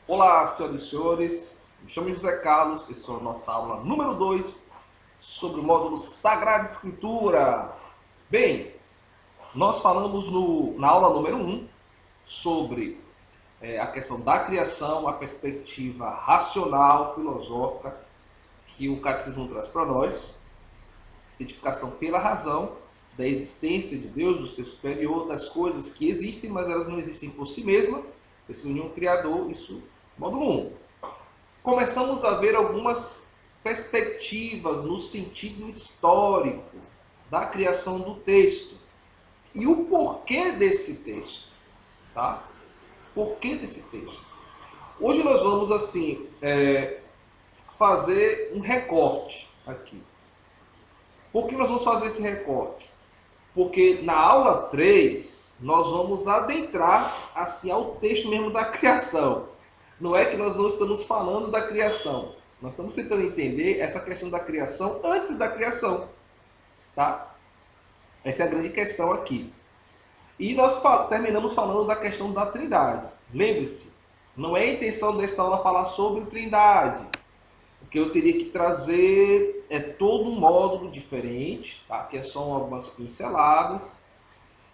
Olá, senhoras e senhores, me chamo José Carlos, essa é a nossa aula número 2 sobre o módulo Sagrada Escritura. Bem, nós falamos na aula número 1 sobre a questão da criação, a perspectiva racional, filosófica, que o catecismo traz para nós, cientificação pela razão, da existência de Deus, do ser superior, das coisas que existem, mas elas não existem por si mesmas, precisam de um Criador, isso, módulo 1. Começamos a ver algumas perspectivas no sentido histórico da criação do texto e o porquê desse texto, tá? Porquê desse texto? Hoje nós vamos assim fazer um recorte aqui. Por que nós vamos fazer esse recorte? Porque na aula 3 nós vamos adentrar assim ao texto mesmo da criação. Não é que nós não estamos falando da criação. Nós estamos tentando entender essa questão da criação antes da criação. Tá? Essa é a grande questão aqui. E nós terminamos falando da questão da Trindade. Lembre-se, não é a intenção desta aula falar sobre Trindade. O que eu teria que trazer é todo um módulo diferente, tá? Que são algumas pinceladas.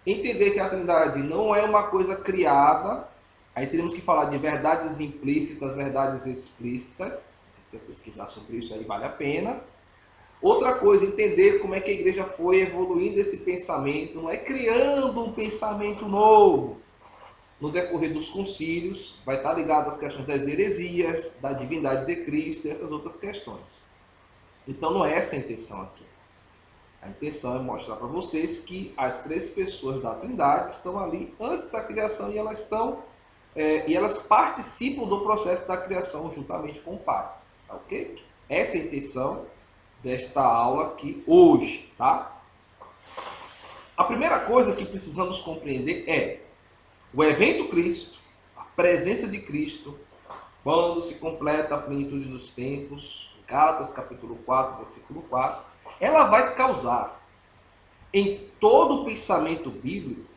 Entender que a Trindade não é uma coisa criada. Aí teremos que falar de verdades implícitas, verdades explícitas. Se você pesquisar sobre isso, aí vale a pena. Outra coisa, entender como é que a igreja foi evoluindo esse pensamento, não é criando um pensamento novo. No decorrer dos concílios, vai estar ligado às questões das heresias, da divindade de Cristo e essas outras questões. Então não é essa a intenção aqui. A intenção é mostrar para vocês que as três pessoas da Trindade estão ali antes da criação e elas participam do processo da criação juntamente com o Pai. Tá, ok? Essa é a intenção desta aula aqui hoje, tá? A primeira coisa que precisamos compreender é o evento Cristo, a presença de Cristo, quando se completa a plenitude dos tempos, Gálatas capítulo 4, versículo 4, ela vai causar em todo o pensamento bíblico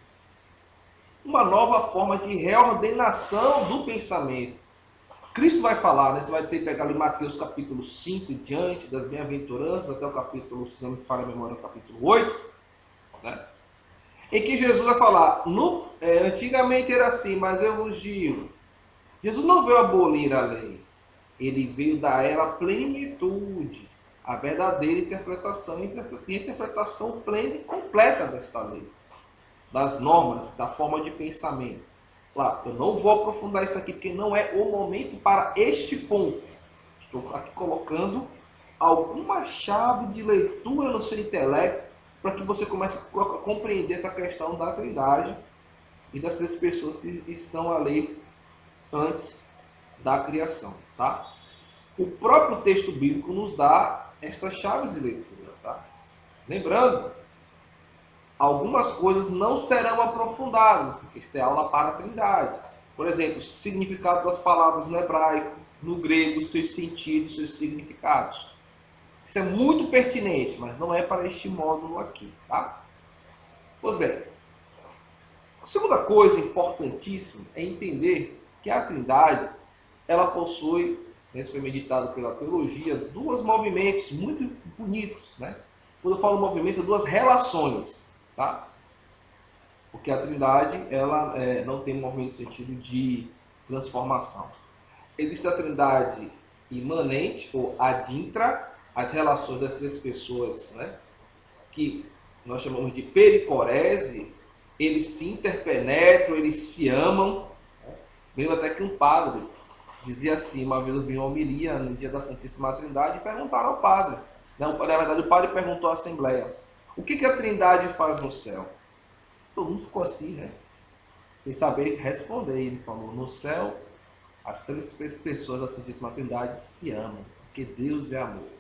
uma nova forma de reordenação do pensamento. Cristo vai falar, né? Você vai ter que pegar ali Mateus capítulo 5 em diante, das bem-aventuranças, até o capítulo, se não me falha a memória, o capítulo 8, né? Em que Jesus vai falar, antigamente era assim, mas eu vos digo, Jesus não veio abolir a lei, ele veio dar a ela plenitude, a verdadeira interpretação e interpretação plena e completa desta lei, das normas, da forma de pensamento. Claro, eu não vou aprofundar isso aqui, porque não é o momento para este ponto. Estou aqui colocando alguma chave de leitura no seu intelecto para que você comece a compreender essa questão da Trindade e das três pessoas que estão ali antes da criação. Tá? O próprio texto bíblico nos dá essas chaves de leitura. Tá? Lembrando, algumas coisas não serão aprofundadas, porque isso é aula para a Trindade. Por exemplo, o significado das palavras no hebraico, no grego, seus sentidos, seus significados. Isso é muito pertinente, mas não é para este módulo aqui, tá? Pois bem, a segunda coisa importantíssima é entender que a Trindade, ela possui, isso foi meditado pela teologia, dois movimentos muito bonitos, né? Quando eu falo movimento, duas relações, tá? Porque a Trindade, ela não tem um movimento no sentido de transformação. Existe a Trindade imanente, ou adintra, as relações das três pessoas, né? Que nós chamamos de pericorese, eles se interpenetram, eles se amam. Né? Lembro até que um padre dizia assim, uma vez eu vi uma homilia no dia da Santíssima Trindade e perguntaram ao padre. Não, na verdade, o padre perguntou à Assembleia, o que a Trindade faz no céu? Todo mundo ficou assim, né? Sem saber responder. Ele falou, no céu, as três pessoas da Santíssima Trindade se amam, porque Deus é amor.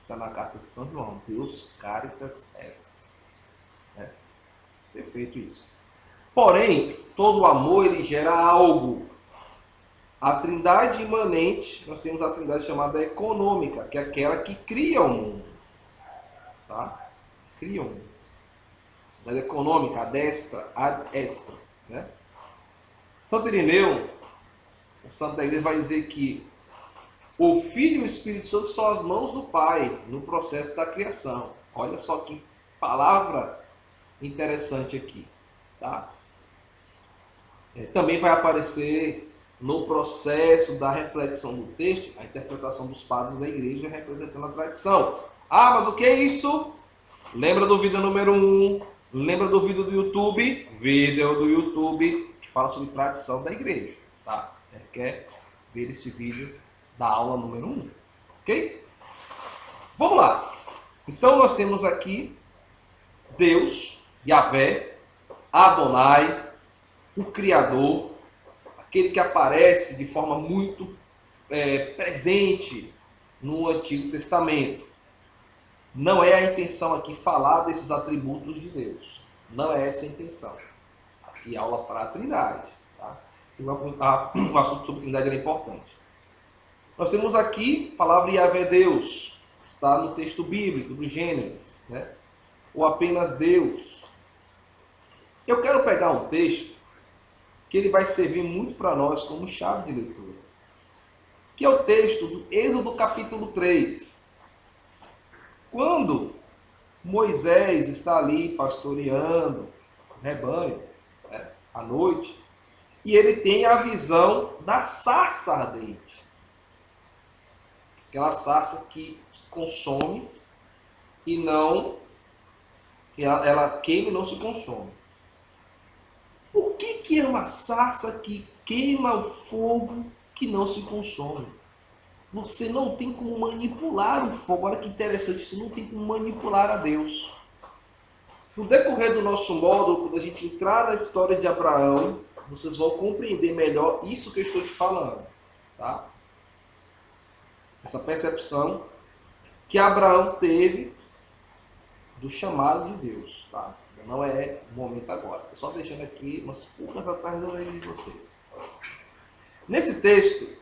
Está na carta de São João, Deus caritas est. É, perfeito isso. Porém, todo amor ele gera algo. A trindade imanente, nós temos a trindade chamada econômica, que é aquela que cria o mundo. Tá? Cria o mundo. A econômica, a destra, ad extra. Né? Santo Irineu, O santo da igreja vai dizer que o Filho e o Espírito Santo são as mãos do Pai no processo da criação. Olha só que palavra interessante aqui, tá? Também vai aparecer no processo da reflexão do texto, a interpretação dos padres da igreja representando a tradição. Ah, mas o que é isso? Lembra do vídeo número 1? Lembra do vídeo do YouTube? Vídeo do YouTube que fala sobre tradição da igreja, tá? Quer ver esse vídeo da aula número 1, ok? Vamos lá. Então nós temos aqui Deus, Yahvé, Adonai, o Criador, aquele que aparece de forma muito presente no Antigo Testamento. Não é a intenção aqui falar desses atributos de Deus. Não é essa a intenção. Aqui aula para a Trindade. Tá? O assunto sobre Trindade era importante. Nós temos aqui a palavra Yahvé Deus, que está no texto bíblico do Gênesis, né? Ou apenas Deus. Eu quero pegar um texto que ele vai servir muito para nós como chave de leitura, que é o texto do Êxodo capítulo 3. Quando Moisés está ali pastoreando o rebanho, né, à noite, e ele tem a visão da sarça ardente. Aquela sarça que consome e não... Ela queima e não se consome. Por que é uma sarça que queima o fogo que não se consome? Você não tem como manipular o fogo. Olha que interessante, você não tem como manipular a Deus. No decorrer do nosso módulo, quando a gente entrar na história de Abraão, vocês vão compreender melhor isso que eu estou te falando. Tá? Essa percepção que Abraão teve do chamado de Deus. Tá? Não é o momento agora. Estou só deixando aqui umas pulgas atrás da orelha de vocês. Nesse texto,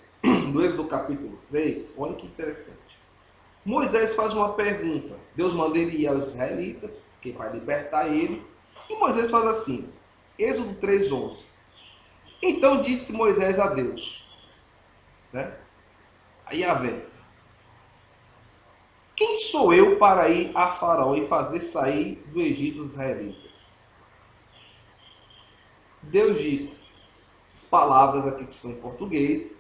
do Êxodo capítulo 3, olha que interessante. Moisés faz uma pergunta. Deus manda ele ir aos israelitas, que vai libertar ele. E Moisés faz assim. Êxodo 3:11. Então disse Moisés a Deus, né? A Yahvé: quem sou eu para ir a Faraó e fazer sair do Egito os israelitas? Deus disse, essas palavras aqui que estão em português,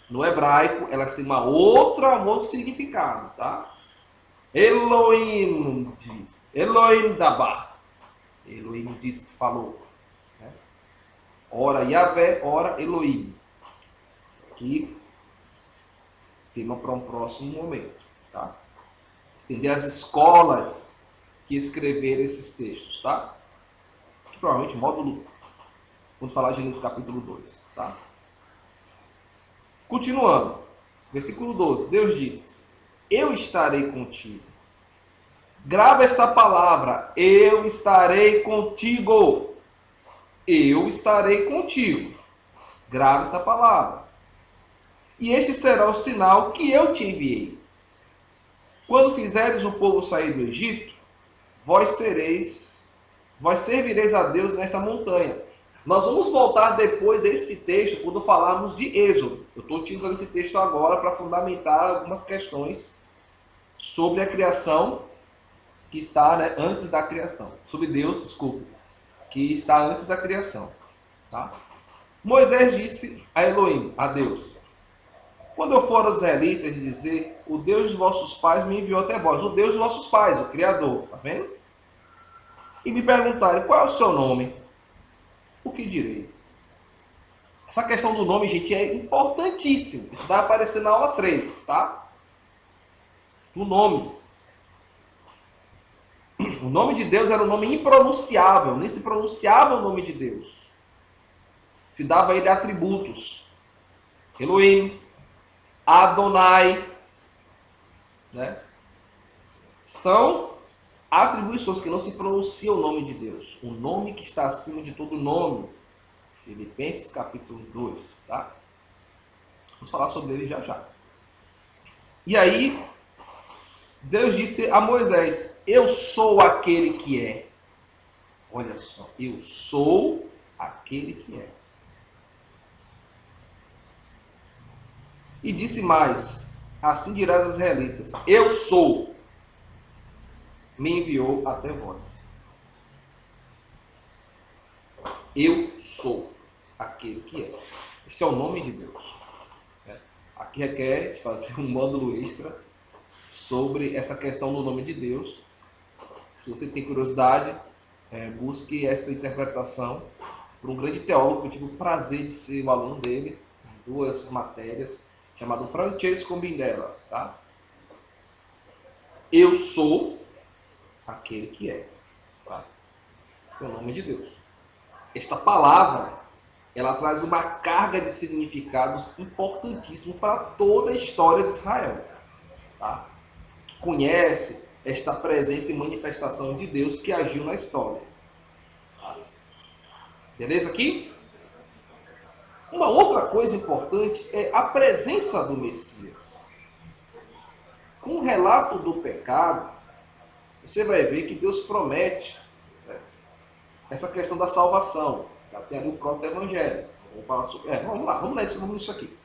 no hebraico, elas têm um outro significado, tá? Elohim diz, Elohim dabar. Elohim disse, falou. Né? Ora Yahvé, ora Elohim. Isso aqui, tema para um próximo momento, tá? Entender as escolas que escreveram esses textos, tá? Que provavelmente módulo, quando falar de Gênesis capítulo 2, tá? Continuando, versículo 12, Deus disse, eu estarei contigo. Grava esta palavra, eu estarei contigo. Eu estarei contigo. Grava esta palavra. E este será o sinal que eu te enviei. Quando fizeres o povo sair do Egito, vós servireis a Deus nesta montanha. Nós vamos voltar depois a esse texto quando falarmos de Êxodo. Eu estou utilizando esse texto agora para fundamentar algumas questões sobre a criação que está, né, antes da criação. Sobre Deus, desculpe, que está antes da criação. Tá? Moisés disse a Elohim, a Deus, quando eu for aos israelitas e dizer, o Deus de vossos pais me enviou até vós, o Deus de vossos pais, o Criador, tá vendo? E me perguntarem, qual é o seu nome? O que direi? Essa questão do nome, gente, é importantíssimo. Isso vai aparecer na aula 3, tá? O nome. O nome de Deus era um nome impronunciável, nem se pronunciava o nome de Deus. Se dava a ele atributos. Elohim, Adonai, né? São atribuições que não se pronuncia o nome de Deus. O nome que está acima de todo nome. Filipenses capítulo 2, tá? Vamos falar sobre ele já já. E aí, Deus disse a Moisés, eu sou aquele que é. Olha só, eu sou aquele que é. E disse mais: assim dirás aos israelitas: eu sou, me enviou até vós. Eu sou aquele que é. Este é o nome de Deus. Aqui requer fazer um módulo extra sobre essa questão do nome de Deus. Se você tem curiosidade, busque esta interpretação por um grande teólogo que eu tive o prazer de ser um aluno dele, em 2 matérias, chamado Francesco Bindella. Tá? Eu sou aquele que é. Tá? Esse é o nome de Deus. Esta palavra, ela traz uma carga de significados importantíssimos para toda a história de Israel. Tá? Que conhece esta presença e manifestação de Deus que agiu na história. Tá? Beleza aqui? Uma outra coisa importante é a presença do Messias. Com o relato do pecado, você vai ver que Deus promete, né, essa questão da salvação. Já tem ali o proto-evangelho. Vamos lá, vamos nisso aqui.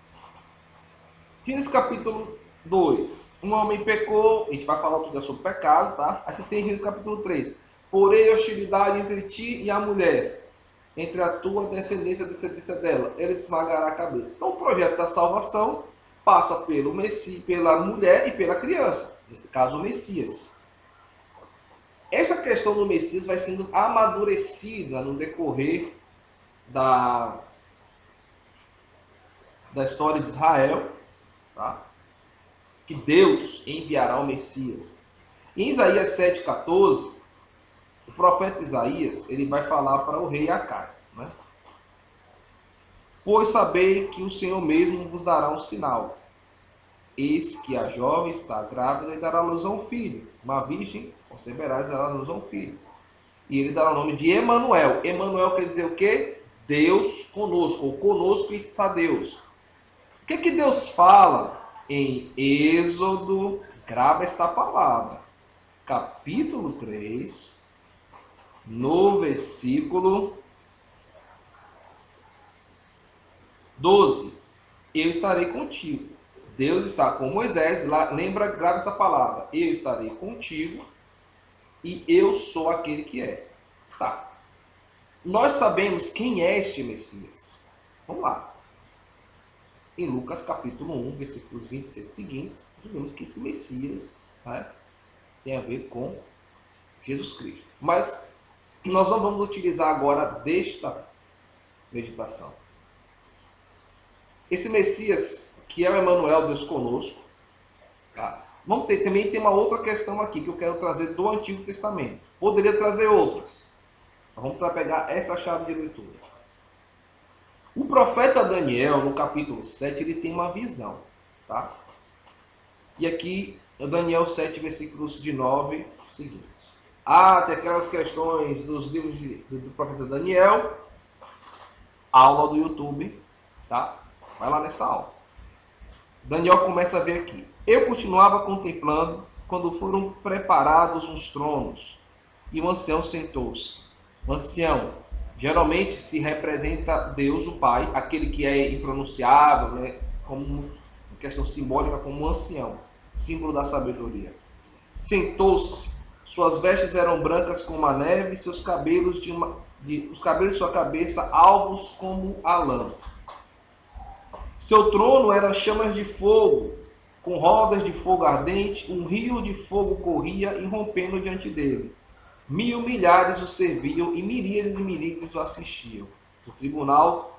Gênesis capítulo 2. Um homem pecou, a gente vai falar tudo sobre o pecado, tá? Aí você tem Gênesis capítulo 3. Porém, hostilidade entre ti e a mulher, entre a tua descendência e a descendência dela, ele te esmagará a cabeça. Então, o projeto da salvação passa pelo Messias, pela mulher e pela criança. Nesse caso, o Messias. Essa questão do Messias vai sendo amadurecida no decorrer da história de Israel, tá? Que Deus enviará o Messias. Em Isaías 7,14, o profeta Isaías ele vai falar para o rei Acaz, né? Pois sabei que o Senhor mesmo vos dará um sinal. Eis que a jovem está grávida e dará à luz a um filho. Uma virgem conceberá e dará à luz a um filho. E ele dará o nome de Emanuel. Emanuel quer dizer o quê? Deus conosco, ou conosco está Deus. O que Deus fala em Êxodo? Grava esta palavra. Capítulo 3, no versículo 12. Eu estarei contigo. Deus está com Moisés, lá, lembra, grava essa palavra. Eu estarei contigo e eu sou aquele que é. Tá. Nós sabemos quem é este Messias. Vamos lá. Em Lucas capítulo 1, versículos 26 seguintes, nós vemos que esse Messias, né, tem a ver com Jesus Cristo. Mas nós não vamos utilizar agora desta meditação. Esse Messias, que é o Emanuel, Deus conosco, tá? Também tem uma outra questão aqui que eu quero trazer do Antigo Testamento. Poderia trazer outras. Vamos pegar essa chave de leitura. O profeta Daniel, no capítulo 7, ele tem uma visão. Tá? E aqui, Daniel 7, versículos de 9 seguintes. Tem aquelas questões dos livros do profeta Daniel. Aula do YouTube. Tá? Vai lá nessa aula. Daniel começa a ver aqui. Eu continuava contemplando quando foram preparados uns tronos e o ancião sentou-se. O ancião geralmente se representa Deus, o Pai, aquele que é impronunciável, né, como questão simbólica, como um ancião, símbolo da sabedoria. Sentou-se, suas vestes eram brancas como a neve, seus cabelos os cabelos de sua cabeça alvos como a lã. Seu trono era chamas de fogo, com rodas de fogo ardente, um rio de fogo corria irrompendo diante dele. Milhares o serviam e miríades o assistiam. O tribunal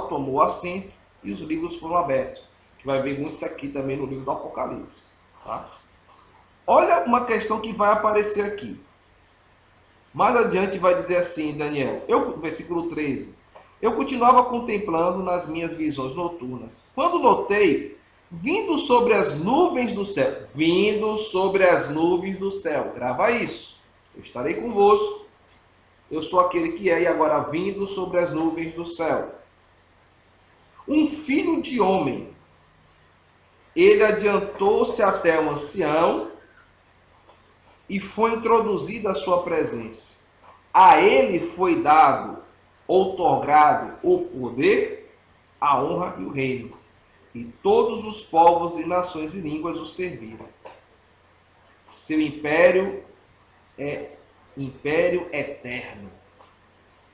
tomou assento e os livros foram abertos. A gente vai ver muito isso aqui também no livro do Apocalipse. Tá? Olha uma questão que vai aparecer aqui. Mais adiante vai dizer assim, Daniel, versículo 13. Eu continuava contemplando nas minhas visões noturnas, quando notei, vindo sobre as nuvens do céu, grava isso, eu estarei convosco, eu sou aquele que é, e agora vindo sobre as nuvens do céu. Um filho de homem, ele adiantou-se até o ancião e foi introduzido à sua presença. A ele foi dado, outorgado o poder, a honra e o reino. e todos os povos e nações e línguas o serviram. Seu império é império eterno,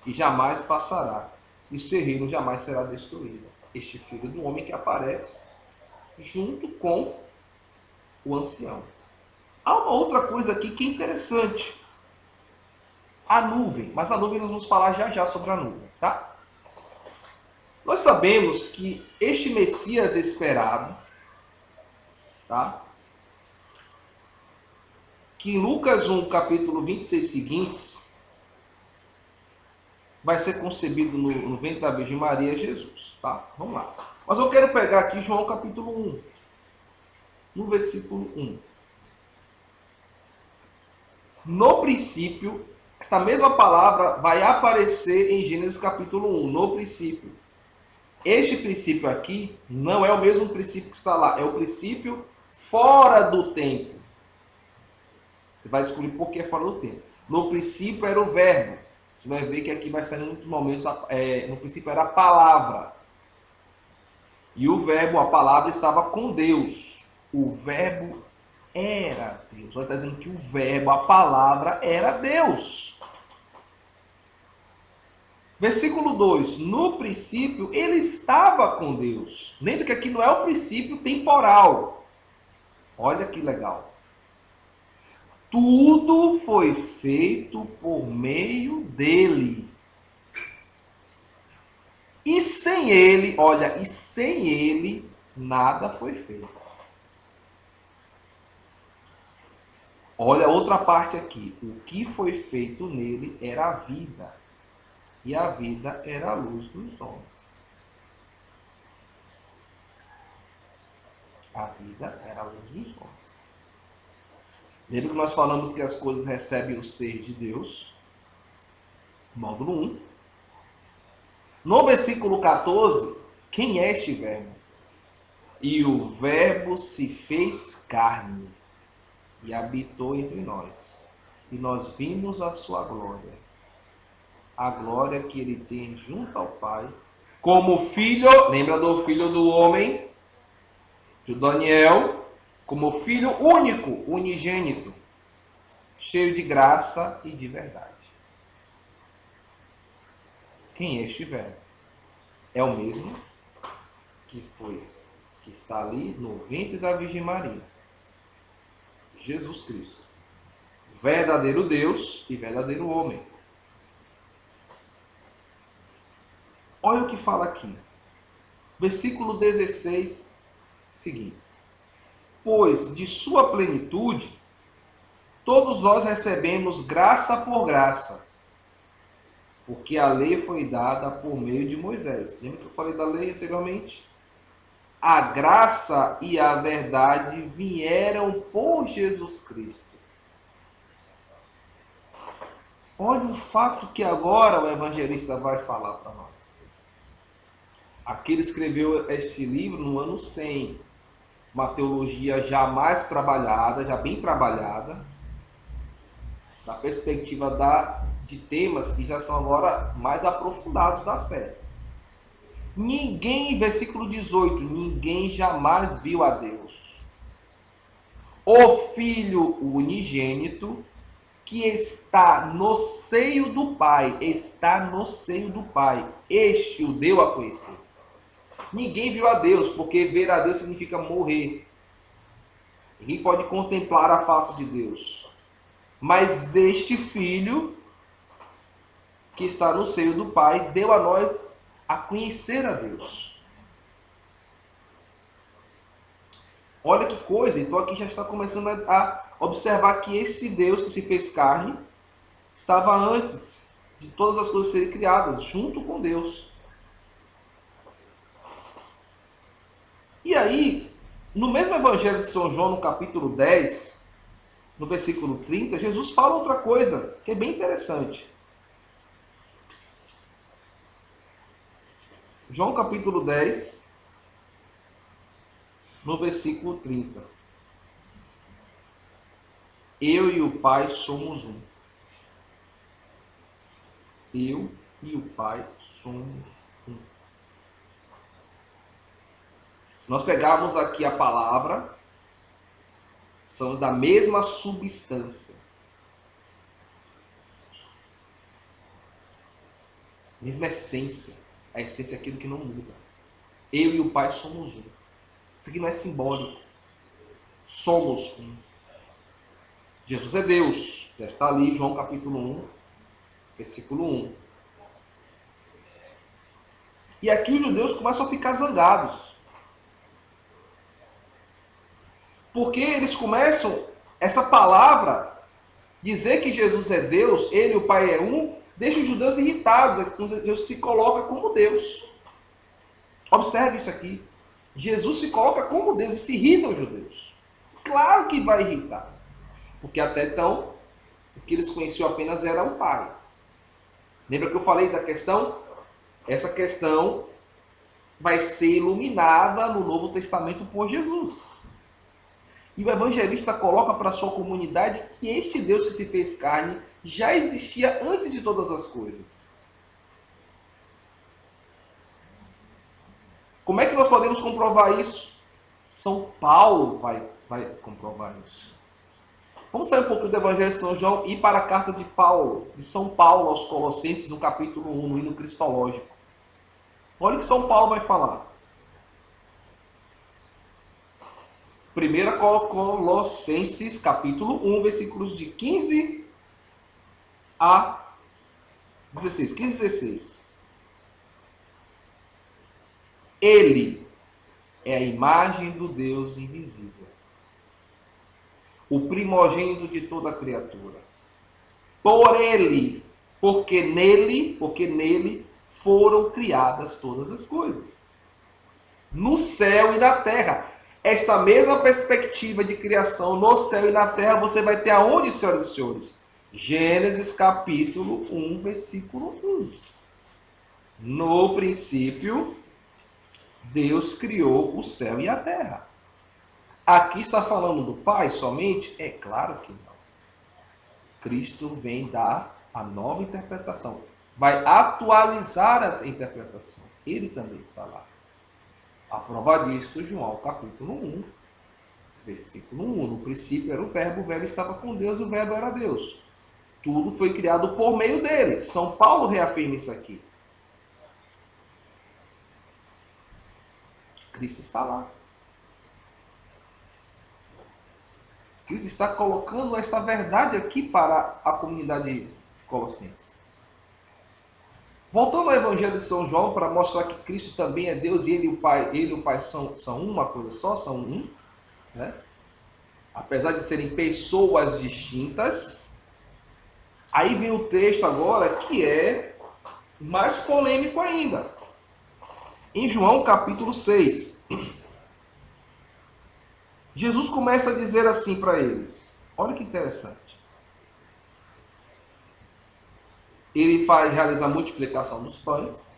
e jamais passará, e o seu reino jamais será destruído. Este filho do homem que aparece junto com o ancião. Há uma outra coisa aqui que é interessante. A nuvem, mas a nuvem nós vamos falar já já sobre a nuvem, tá? Nós sabemos que este Messias esperado, tá? Que em Lucas 1, capítulo 26 seguintes, vai ser concebido no ventre da Virgem Maria Jesus, tá? Vamos lá. Mas eu quero pegar aqui João capítulo 1, no versículo 1. No princípio, essa mesma palavra vai aparecer em Gênesis capítulo 1, no princípio. Este princípio aqui não é o mesmo princípio que está lá, é o princípio fora do tempo. Você vai descobrir por que é fora do tempo. No princípio era o verbo. Você vai ver que aqui vai estar em muitos momentos, no princípio era a palavra. E o verbo, a palavra, estava com Deus. O verbo era Deus. Vai estar dizendo que o verbo, a palavra, era Deus. Versículo 2. No princípio, ele estava com Deus. Lembre que aqui não é o princípio temporal. Olha que legal. Tudo foi feito por meio dele. E sem ele, olha, e sem ele, nada foi feito. Olha outra parte aqui. O que foi feito nele era a vida. E a vida era a luz dos homens. A vida era a luz dos homens. Lembra que nós falamos que as coisas recebem o ser de Deus? Módulo 1. No versículo 14, quem é este verbo? E o verbo se fez carne e habitou entre nós. E nós vimos a sua glória. A glória que ele tem junto ao Pai. Como filho, lembra do filho do homem? De Daniel. Como filho único, unigênito. Cheio de graça e de verdade. Quem é este verbo? É o mesmo que está ali no ventre da Virgem Maria. Jesus Cristo. Verdadeiro Deus e verdadeiro homem. Olha o que fala aqui. Versículo 16, seguintes. Pois de sua plenitude, todos nós recebemos graça por graça. Porque a lei foi dada por meio de Moisés. Lembra que eu falei da lei anteriormente? A graça e a verdade vieram por Jesus Cristo. Olha o fato que agora o evangelista vai falar para nós. Aqui ele escreveu este livro no ano 100. Uma teologia já mais trabalhada, já bem trabalhada, na perspectiva de temas que já são agora mais aprofundados da fé. Ninguém, versículo 18, ninguém jamais viu a Deus. O Filho unigênito que está no seio do Pai, está no seio do Pai. Este o deu a conhecer. Ninguém viu a Deus, porque ver a Deus significa morrer. Ninguém pode contemplar a face de Deus. Mas este Filho, que está no seio do Pai, deu a nós a conhecer a Deus. Olha que coisa, então aqui já está começando a observar que esse Deus que se fez carne estava antes de todas as coisas serem criadas, junto com Deus. E aí, no mesmo Evangelho de São João, no capítulo 10, no versículo 30, Jesus fala outra coisa que é bem interessante. João capítulo 10, no versículo 30. Eu e o Pai somos um. Eu e o Pai somos um. Se nós pegarmos aqui a palavra, são da mesma substância. Mesma essência. A essência é aquilo que não muda. Eu e o Pai somos um. Isso aqui não é simbólico. Somos um. Jesus é Deus. Já está ali, João capítulo 1, versículo 1. E aqui os judeus começam a ficar zangados. Porque eles começam, essa palavra, dizer que Jesus é Deus, ele e o Pai é um, deixa os judeus irritados. Deus se coloca como Deus. Observe isso aqui. Jesus se coloca como Deus e se irrita os judeus. Claro que vai irritar. Porque até então, o que eles conheciam apenas era o Pai. Lembra que eu falei da questão? Essa questão vai ser iluminada no Novo Testamento por Jesus. E o evangelista coloca para a sua comunidade que este Deus que se fez carne já existia antes de todas as coisas. Como é que nós podemos comprovar isso? São Paulo vai comprovar isso. Vamos sair um pouquinho do Evangelho de São João e ir para a carta de Paulo, de São Paulo aos Colossenses, no capítulo 1, no hino cristológico. Olha o que São Paulo vai falar. 1 Colossenses, capítulo 1, versículos de 15 a 16. 15 e 16. Ele é a imagem do Deus invisível, o primogênito de toda a criatura. Por ele, porque nele foram criadas todas as coisas. No céu e na terra. Esta mesma perspectiva de criação no céu e na terra você vai ter aonde, senhoras e senhores? Gênesis capítulo 1, versículo 1. No princípio, Deus criou o céu e a terra. Aqui está falando do Pai somente? É claro que não. Cristo vem dar a nova interpretação. Vai atualizar a interpretação. Ele também está lá. A prova disso, João capítulo 1, versículo 1. No princípio era o verbo estava com Deus, o verbo era Deus. Tudo foi criado por meio dele. São Paulo reafirma isso aqui. Cristo está lá. Cristo está colocando esta verdade aqui para a comunidade de Colossenses. Voltando ao Evangelho de São João, para mostrar que Cristo também é Deus e ele e o Pai são uma coisa só, são um, né? Apesar de serem pessoas distintas. Aí vem o texto agora que é mais polêmico ainda. Em João capítulo 6, Jesus começa a dizer assim para eles. Olha que interessante. Ele realiza a multiplicação dos pães.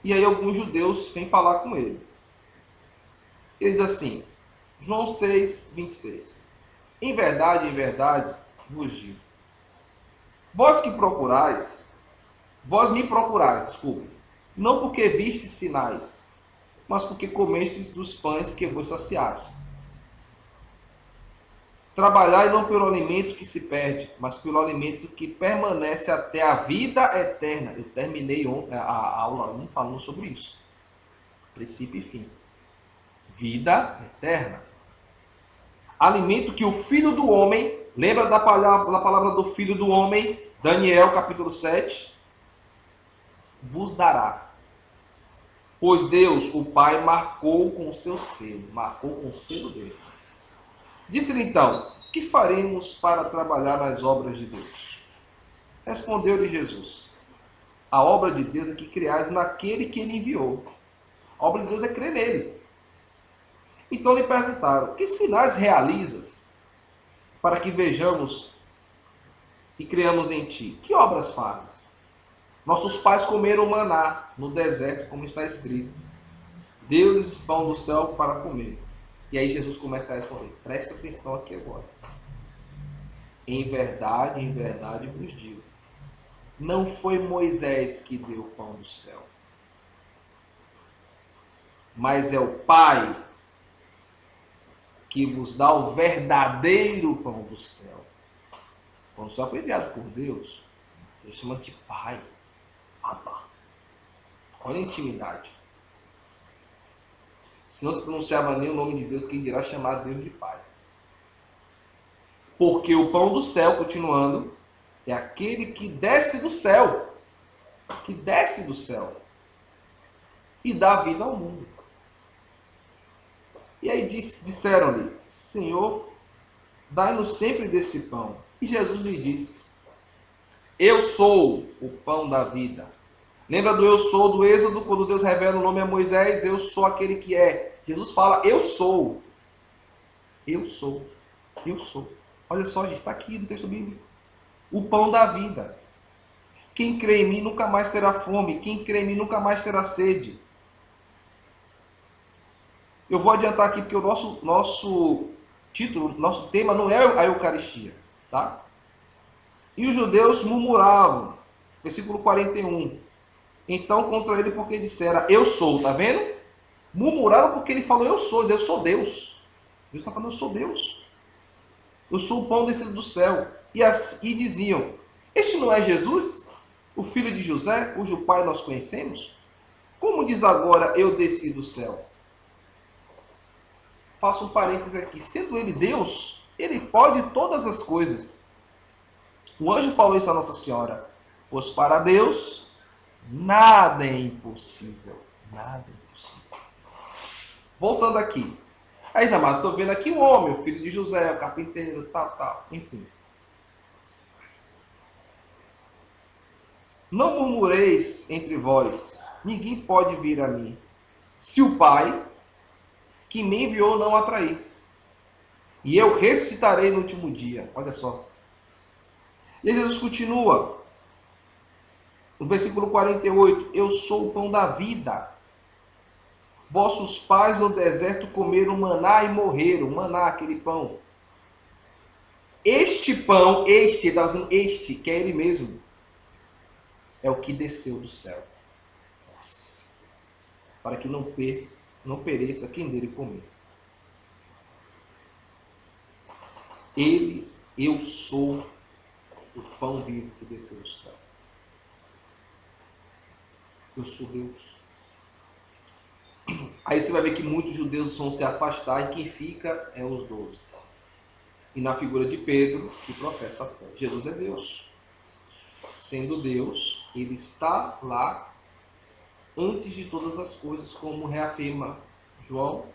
E aí alguns judeus vêm falar com ele. Ele diz assim, João 6, 26. Em verdade, vos digo. Vós me procurais, desculpe, não porque vistes sinais, mas porque comestes dos pães que vos saciastes. Trabalhai não pelo alimento que se perde, mas pelo alimento que permanece até a vida eterna. Eu terminei a aula 1 falando sobre isso. Princípio e fim. Vida eterna. Alimento que o Filho do Homem, lembra da palavra do Filho do Homem, Daniel capítulo 7, vos dará. Pois Deus, o Pai, marcou com o seu selo, marcou com o selo dele. Disse-lhe então, que faremos para trabalhar nas obras de Deus? Respondeu-lhe Jesus, a obra de Deus é que criais naquele que ele enviou. A obra de Deus é crer nele. Então lhe perguntaram, que sinais realizas para que vejamos e creamos em ti? Que obras fazes? Nossos pais comeram maná no deserto, como está escrito. Deu-lhes pão do céu para comer. E aí Jesus começa a responder. Presta atenção aqui agora. Em verdade vos digo. Não foi Moisés que deu o pão do céu. mas é o Pai que vos dá o verdadeiro pão do céu. O pão do céu foi enviado por Deus. Deus chama de Pai. Abba. Olha a intimidade. Se não se pronunciava nem o nome de Deus, quem dirá chamar Deus de Pai? Porque o pão do céu, continuando, é aquele que desce do céu. Que desce do céu. E dá vida ao mundo. E aí disseram-lhe, Senhor, dai-nos sempre desse pão. E Jesus lhe disse, eu sou o pão da vida. Lembra do eu sou do Êxodo, quando Deus revela o nome a Moisés, eu sou aquele que é. Jesus fala, eu sou. Eu sou. Eu sou. Olha só, gente, está aqui no texto bíblico. O pão da vida. Quem crê em mim nunca mais terá fome. Quem crê em mim nunca mais terá sede. Eu vou adiantar aqui porque o nosso título, nosso tema não é a Eucaristia. Tá? E os judeus murmuravam. Versículo 41. Então contra ele porque dissera, eu sou. Tá vendo? Murmuraram porque ele falou, eu sou Deus. Deus está falando, eu sou Deus. Eu sou o pão descido do céu. E diziam, este não é Jesus, o filho de José, cujo pai nós conhecemos? Como diz agora, eu desci do céu? Faço um parêntese aqui. Sendo ele Deus, ele pode todas as coisas. O anjo falou isso a Nossa Senhora. Pois para Deus, nada é impossível. Nada é impossível. Voltando aqui. Aí, Damasco, estou vendo aqui um homem, o filho de José, o carpinteiro, tal, enfim. Não murmureis entre vós, ninguém pode vir a mim, se o Pai que me enviou não atrair. E eu ressuscitarei no último dia. Olha só. E Jesus continua, no versículo 48, eu sou o pão da vida. Vossos pais no deserto comeram maná e morreram. Maná, aquele pão. Este pão, está dizendo este, que é ele mesmo, é o que desceu do céu. Nossa. Para que não pereça quem dele comer. Eu sou o pão vivo que desceu do céu. Eu sou Deus. Aí você vai ver que muitos judeus vão se afastar e quem fica é os 12. E na figura de Pedro, que professa a fé. Jesus é Deus. Sendo Deus, ele está lá antes de todas as coisas, como reafirma João,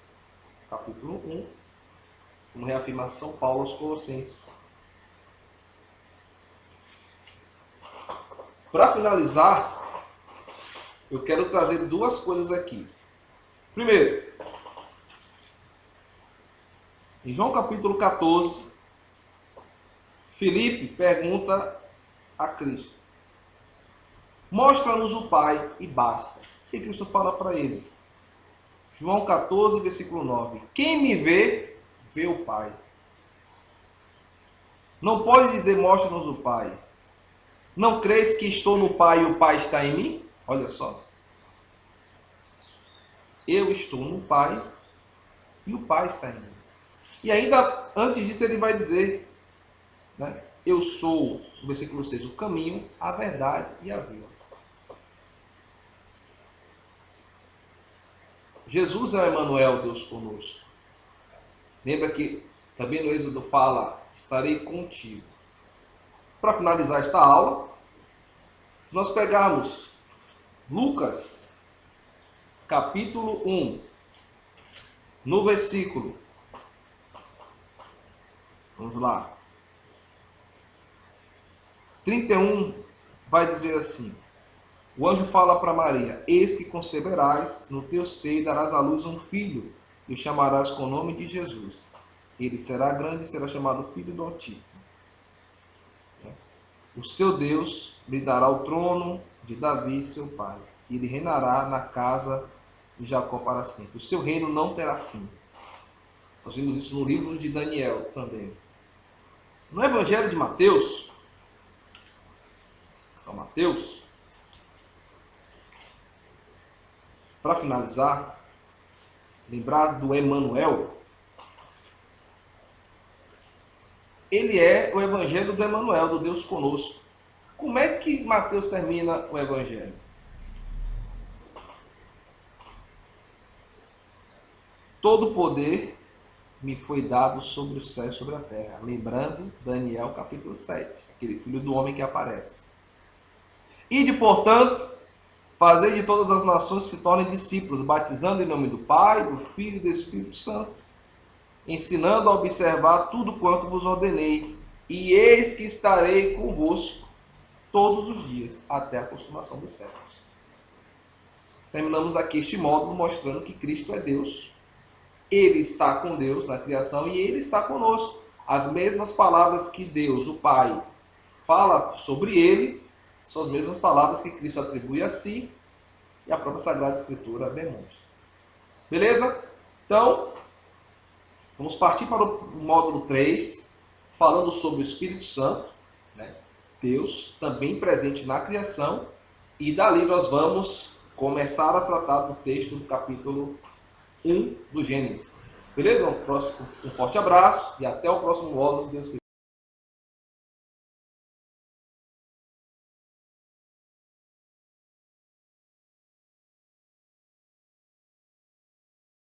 capítulo 1, como reafirma São Paulo aos Colossenses. Para finalizar, eu quero trazer duas coisas aqui. Primeiro, em João capítulo 14, Filipe pergunta a Cristo, mostra-nos o Pai e basta. O que Cristo fala para ele? João 14, versículo 9. Quem me vê, vê o Pai. Não pode dizer, mostra-nos o Pai. Não crês que estou no Pai e o Pai está em mim? Olha só. Eu estou no Pai e o Pai está em mim. E ainda antes disso ele vai dizer, né, eu sou, no versículo 6, o caminho, a verdade e a vida. Jesus é o Emmanuel, Deus conosco. Lembra que também no Êxodo fala, estarei contigo. Para finalizar esta aula, se nós pegarmos Lucas, capítulo 1, no versículo, vamos lá, 31, vai dizer assim, o anjo fala para Maria, eis que conceberás, no teu seio darás à luz um filho, e o chamarás com o nome de Jesus. Ele será grande e será chamado Filho do Altíssimo. O seu Deus lhe dará o trono de Davi, seu pai, e ele reinará na casa de Jacó para sempre. O seu reino não terá fim. Nós vimos isso no livro de Daniel também. No Evangelho de Mateus, São Mateus, para finalizar, lembrar do Emanuel, ele é o evangelho do Emanuel, do Deus conosco. Como é que Mateus termina o evangelho? Todo poder me foi dado sobre o céu e sobre a terra. Lembrando Daniel capítulo 7, aquele filho do homem que aparece. Ide, portanto, fazei de todas as nações que se tornem discípulos, batizando em nome do Pai, do Filho e do Espírito Santo, ensinando a observar tudo quanto vos ordenei. E eis que estarei convosco todos os dias, até a consumação dos séculos. Terminamos aqui este módulo mostrando que Cristo é Deus. Ele está com Deus na criação e ele está conosco. As mesmas palavras que Deus, o Pai, fala sobre ele, são as mesmas palavras que Cristo atribui a si e a própria Sagrada Escritura demonstra. Beleza? Então, vamos partir para o módulo 3, falando sobre o Espírito Santo, né? Deus também presente na criação, e dali nós vamos começar a tratar do texto do capítulo 1 do Gênesis. Beleza? Um forte abraço e até o próximo módulo, se Deus quiser.